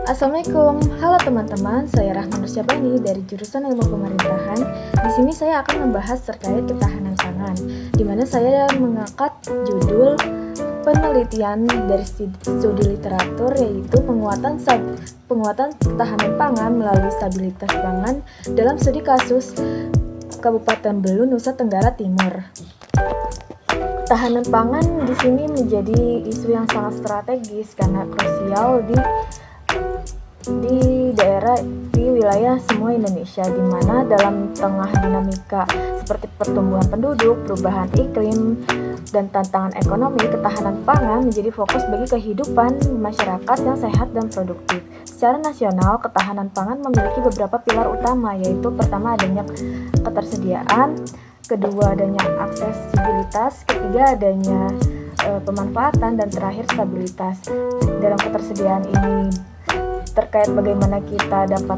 Assalamualaikum, halo teman-teman. Saya Rahman Nusyabani dari jurusan Ilmu Pemerintahan. Di sini saya akan membahas terkait ketahanan pangan, di mana saya mengangkat judul penelitian dari studi literatur, yaitu penguatan ketahanan pangan melalui stabilitas pangan dalam studi kasus Kabupaten Belu, Nusa Tenggara Timur. Ketahanan pangan di sini menjadi isu yang sangat strategis karena krusial di wilayah semua Indonesia, di mana dalam tengah dinamika seperti pertumbuhan penduduk, perubahan iklim, dan tantangan ekonomi, ketahanan pangan menjadi fokus bagi kehidupan masyarakat yang sehat dan produktif. Secara nasional, ketahanan pangan memiliki beberapa pilar utama, yaitu pertama adanya ketersediaan, kedua adanya aksesibilitas, ketiga adanya pemanfaatan, dan terakhir stabilitas. Dalam ketersediaan ini terkait bagaimana kita dapat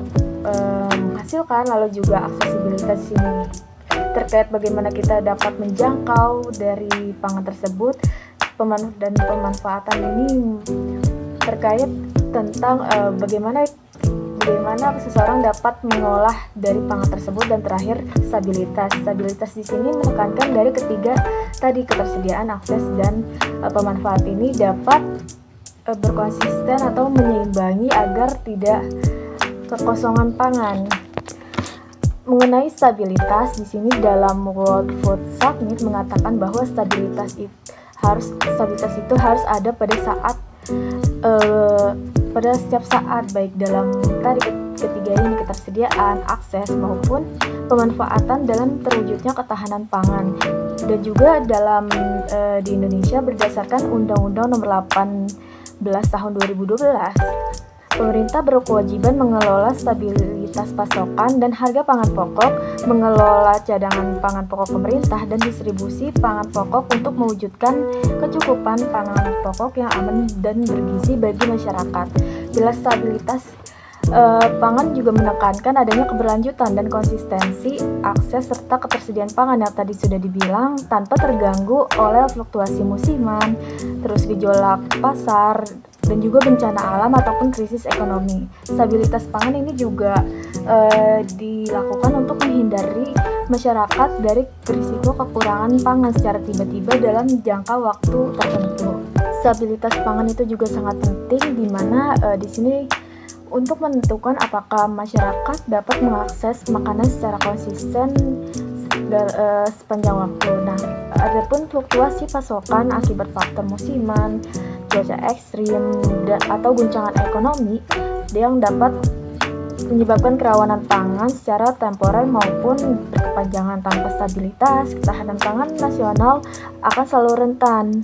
menghasilkan, lalu juga aksesibilitas ini terkait bagaimana kita dapat menjangkau dari pangan tersebut, dan pemanfaatan ini terkait tentang bagaimana seseorang dapat mengolah dari pangan tersebut, dan terakhir stabilitas di sini menekankan dari ketiga tadi, ketersediaan, akses, dan pemanfaat ini dapat berkonsisten atau menyeimbangi agar tidak kekosongan pangan. Mengenai stabilitas, di sini dalam World Food Summit mengatakan bahwa stabilitas itu harus ada pada setiap saat, baik dalam tadi ketiga ini, ketersediaan, akses, maupun pemanfaatan dalam terwujudnya ketahanan pangan. Dan juga dalam di Indonesia berdasarkan Undang-Undang Nomor 18 Tahun 2012, pemerintah berkewajiban mengelola stabilitas pasokan dan harga pangan pokok, mengelola cadangan pangan pokok pemerintah, dan distribusi pangan pokok untuk mewujudkan kecukupan pangan pokok yang aman dan bergizi bagi masyarakat. Bila stabilitas pangan juga menekankan adanya keberlanjutan dan konsistensi akses serta ketersediaan pangan yang tadi sudah dibilang, tanpa terganggu oleh fluktuasi musiman, terus gejolak pasar, dan juga bencana alam ataupun krisis ekonomi. Stabilitas pangan ini juga dilakukan untuk menghindari masyarakat dari risiko kekurangan pangan secara tiba-tiba dalam jangka waktu tertentu. Stabilitas pangan itu juga sangat penting, di mana di sini untuk menentukan apakah masyarakat dapat mengakses makanan secara konsisten sepanjang waktu. Nah, adapun fluktuasi pasokan akibat faktor musiman, cuaca ekstrim, atau guncangan ekonomi yang dapat menyebabkan kerawanan pangan secara temporer maupun berkepanjangan. Tanpa stabilitas, ketahanan pangan nasional akan selalu rentan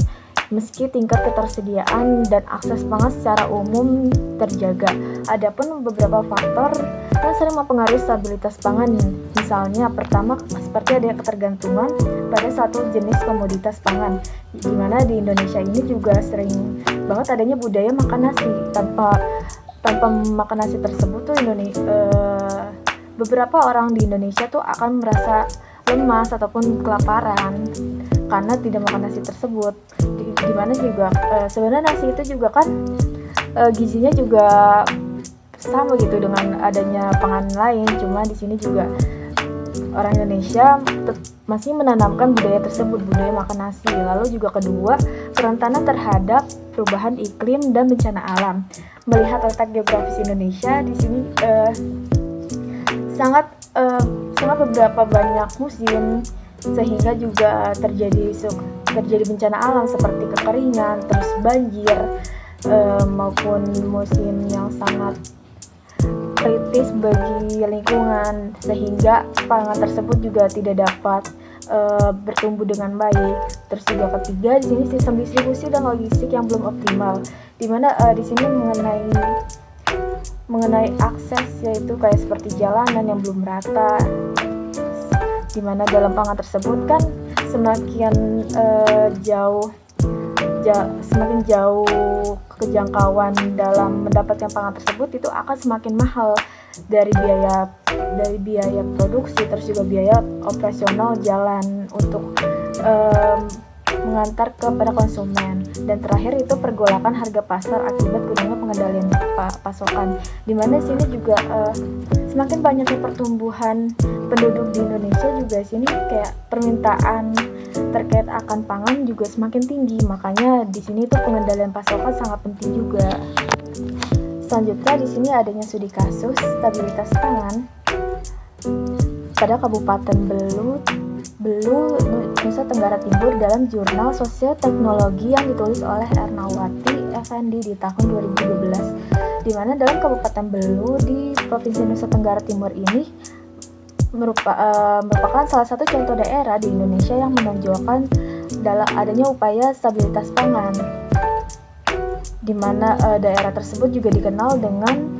meski tingkat ketersediaan dan akses pangan secara umum terjaga. Adapun beberapa faktor yang sering mempengaruhi stabilitas pangan, misalnya pertama seperti adanya ketergantungan pada satu jenis komoditas pangan, di mana di Indonesia ini juga sering banget adanya budaya makan nasi. Tanpa makan nasi tersebut tuh beberapa orang di Indonesia tuh akan merasa lemas ataupun kelaparan karena tidak makan nasi tersebut. Dimana juga sebenarnya nasi itu juga kan gizinya juga sama gitu dengan adanya pangan lain, cuma di sini juga orang Indonesia masih menanamkan budaya tersebut, budaya makan nasi. Lalu juga kedua, kerentanan terhadap perubahan iklim dan bencana alam. Melihat letak geografis Indonesia, di sini sangat beberapa banyak musim, sehingga juga terjadi bencana alam seperti kekeringan, terus banjir, maupun musim yang sangat kritis bagi lingkungan, sehingga pangan tersebut juga tidak dapat bertumbuh dengan baik. Terus juga ketiga, di sini sistem distribusi dan logistik yang belum optimal, di mana di sini mengenai akses, yaitu kayak seperti jalanan yang belum merata, di mana dalam pangan tersebut kan semakin jauh kejangkauan dalam mendapatkan pangan tersebut, itu akan semakin mahal dari biaya produksi, terus juga biaya operasional jalan untuk mengantar kepada konsumen. Dan terakhir itu pergolakan harga pasar akibat kurangnya pengendalian pasokan. Dimana sini juga semakin banyaknya pertumbuhan penduduk di Indonesia juga sini kayak permintaan terkait akan pangan juga semakin tinggi. Makanya di sini tuh pengendalian pasokan sangat penting juga. Selanjutnya di sini adanya studi kasus stabilitas pangan pada Kabupaten Belu, Nusa Tenggara Timur dalam jurnal Sosioteknologi yang ditulis oleh Ernawati Effendi di tahun 2012, di mana dalam Kabupaten Belu di Provinsi Nusa Tenggara Timur ini merupakan salah satu contoh daerah di Indonesia yang menonjolkan dalam adanya upaya stabilitas pangan, di mana daerah tersebut juga dikenal dengan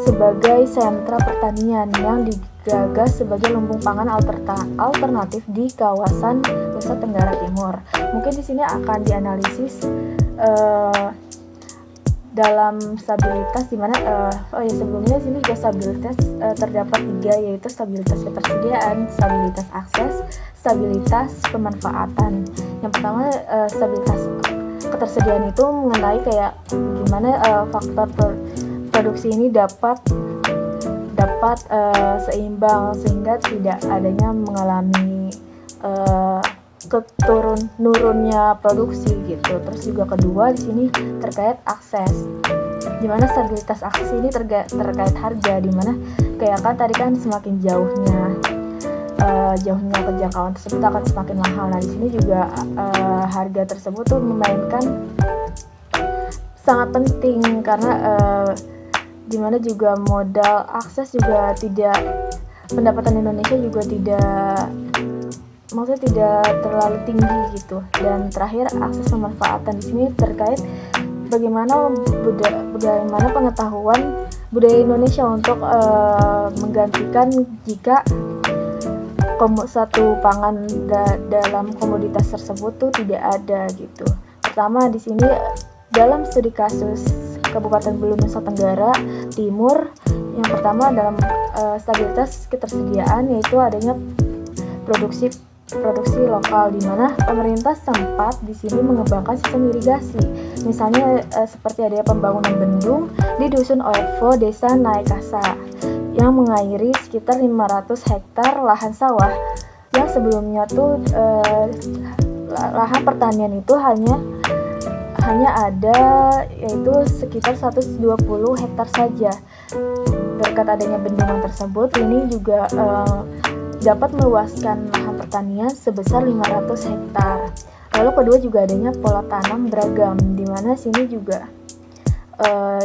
sebagai sentra pertanian yang digagas sebagai lumbung pangan alternatif di kawasan Nusa Tenggara Timur. Mungkin di sini akan dianalisis dalam stabilitas, di mana sebelumnya sini juga stabilitas terdapat 3, yaitu stabilitas ketersediaan, stabilitas akses, stabilitas pemanfaatan. Yang pertama stabilitas ketersediaan itu mengenai kayak gimana faktor produksi ini dapat seimbang sehingga tidak adanya mengalami nurunnya produksi gitu. Terus juga kedua di sini terkait akses, dimana stabilitas akses ini terkait harga, dimana kayak kan tadi kan semakin jauhnya kejangkauan tersebut akan semakin mahal. Nah di sini juga harga tersebut tuh memainkan sangat penting karena dimana juga modal akses juga tidak, pendapatan Indonesia juga tidak terlalu tinggi gitu. Dan terakhir akses pemanfaatan di sini terkait bagaimana pengetahuan budaya Indonesia untuk menggantikan jika satu pangan dalam komoditas tersebut tuh tidak ada gitu. Pertama di sini dalam studi kasus Kabupaten Belu Nusa Tenggara Timur, yang pertama dalam stabilitas ketersediaan yaitu adanya produksi lokal, di mana pemerintah sempat di sini mengembangkan sistem irigasi. Misalnya seperti adanya pembangunan bendung di Dusun Oetvo, Desa Naekasa yang mengairi sekitar 500 hektar lahan sawah yang sebelumnya tuh lahan pertanian itu hanya ada yaitu sekitar 120 hektar saja. Berkat adanya bendungan tersebut ini juga dapat meluaskan lahan pertanian sebesar 500 hektar. Lalu kedua juga adanya pola tanam beragam, di mana sini juga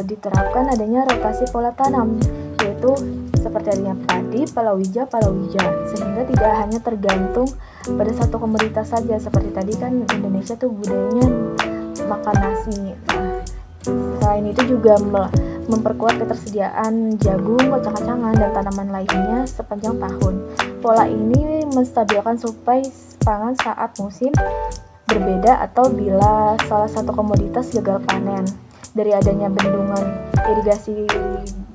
diterapkan adanya rotasi pola tanam, yaitu seperti adanya padi, palawija, sehingga tidak hanya tergantung pada satu komoditas saja. Seperti tadi kan Indonesia tuh budayanya makan nasi. Selain itu juga memperkuat ketersediaan jagung, kacang-kacangan, dan tanaman lainnya sepanjang tahun. Pola ini menstabilkan suplai pangan saat musim berbeda atau bila salah satu komoditas gagal panen. Dari adanya bendungan irigasi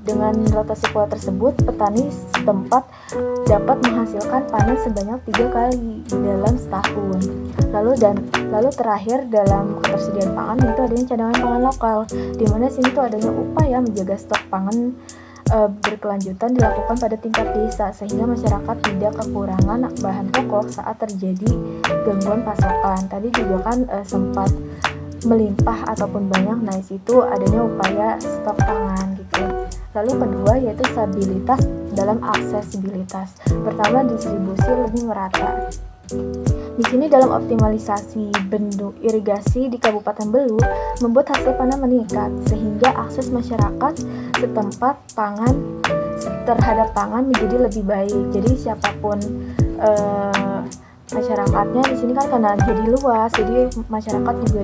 dengan rotasi pola tersebut, petani setempat dapat menghasilkan panen sebanyak 3 kali dalam setahun. Lalu terakhir dalam ketersediaan pangan yaitu adanya cadangan pangan lokal, di mana sini tuh adanya upaya menjaga stok pangan berkelanjutan dilakukan pada tingkat desa sehingga masyarakat tidak kekurangan bahan pokok saat terjadi gangguan pasokan. Tadi juga kan sempat melimpah ataupun banyak, nah itu adanya upaya stok pangan gitu. Lalu kedua yaitu stabilitas dalam aksesibilitas. Pertama, distribusi lebih merata. Di sini dalam optimalisasi bendung irigasi di Kabupaten Belu membuat hasil panen meningkat sehingga akses masyarakat setempat terhadap pangan menjadi lebih baik. Jadi siapapun masyarakatnya di sini kan karena jadi luas, jadi masyarakat juga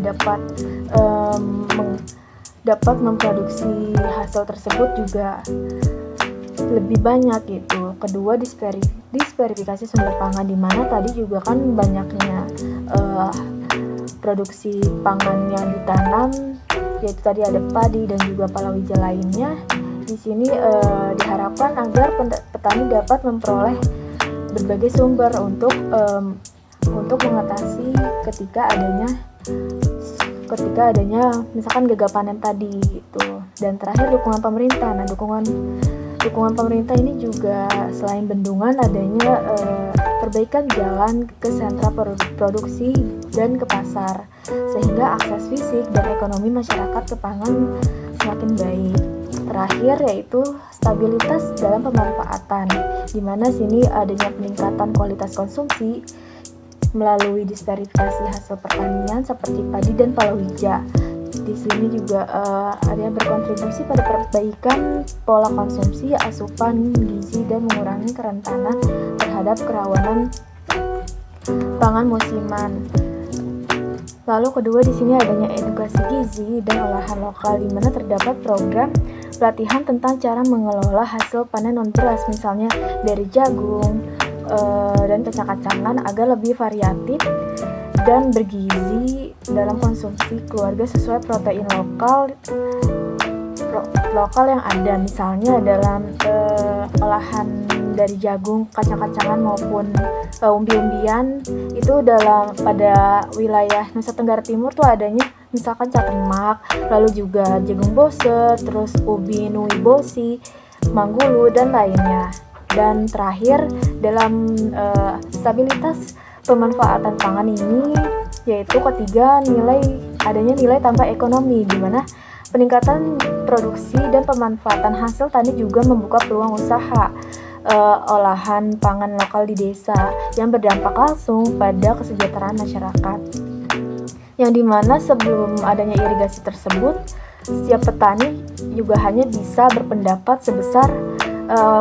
dapat memproduksi hasil tersebut juga lebih banyak gitu. Kedua, diversifikasi sumber pangan, di mana tadi juga kan banyaknya produksi pangan yang ditanam, yaitu tadi ada padi dan juga palawija lainnya. Di sini diharapkan agar petani dapat memperoleh berbagai sumber untuk mengatasi ketika adanya ketika adanya misalkan gagal panen tadi gitu. Dan terakhir dukungan pemerintah. Nah, dukungan pemerintah ini juga selain bendungan adanya perbaikan jalan ke sentra produksi dan ke pasar, sehingga akses fisik dan ekonomi masyarakat ke pangan semakin baik. Terakhir yaitu stabilitas dalam pemanfaatan, di mana sini adanya peningkatan kualitas konsumsi melalui diversifikasi hasil pertanian seperti padi dan palawija. Di sini juga ada yang berkontribusi pada perbaikan pola konsumsi, asupan gizi, dan mengurangi kerentanan terhadap kerawanan pangan musiman. Lalu kedua di sini adanya edukasi gizi dan olahan lokal, di mana terdapat program pelatihan tentang cara mengelola hasil panen non beras, misalnya dari jagung dan kacang-kacangan agar lebih variatif dan bergizi dalam konsumsi keluarga sesuai protein lokal yang ada, misalnya dalam olahan dari jagung, kacang-kacangan maupun umbi-umbian itu pada wilayah Nusa Tenggara Timur tuh adanya misalkan catemak, lalu juga jagung bose, terus ubi nui bosi, manggulu dan lainnya. Dan terakhir dalam stabilitas pemanfaatan pangan ini yaitu ketiga adanya nilai tambah ekonomi, di mana peningkatan produksi dan pemanfaatan hasil tani juga membuka peluang usaha olahan pangan lokal di desa yang berdampak langsung pada kesejahteraan masyarakat. Yang dimana sebelum adanya irigasi tersebut, setiap petani juga hanya bisa berpendapat sebesar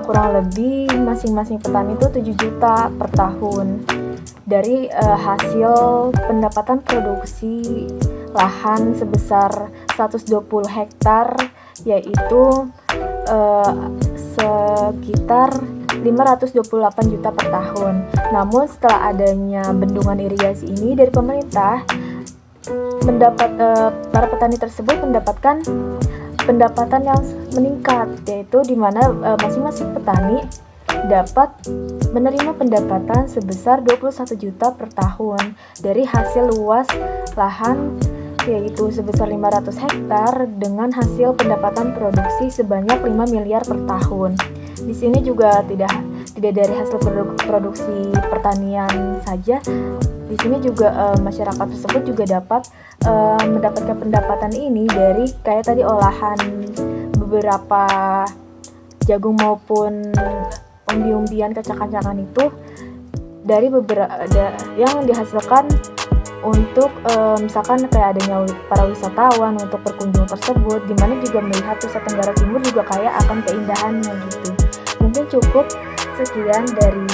kurang lebih masing-masing petani itu 7 juta per tahun dari hasil pendapatan produksi lahan sebesar 120 hektar, yaitu sekitar 528 juta per tahun. Namun setelah adanya bendungan irigasi ini dari pemerintah, para petani tersebut mendapatkan pendapatan yang meningkat, yaitu di mana masing-masing petani dapat menerima pendapatan sebesar 21 juta per tahun dari hasil luas lahan, yaitu sebesar 500 hektar dengan hasil pendapatan produksi sebanyak 5 miliar per tahun. Di sini juga tidak dari hasil produksi pertanian saja. Di sini juga masyarakat tersebut juga dapat mendapatkan pendapatan ini dari kayak tadi olahan beberapa jagung maupun umbi-umbian, kacang-kacangan itu dari beberapa yang dihasilkan untuk misalkan kayak adanya para wisatawan untuk berkunjung tersebut, dimana juga melihat Nusa Tenggara Timur juga kaya akan keindahannya gitu. Mungkin cukup sekian dari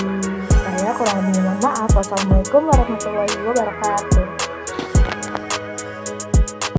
saya, kurang lebih mohon maaf. Wassalamualaikum warahmatullahi wabarakatuh.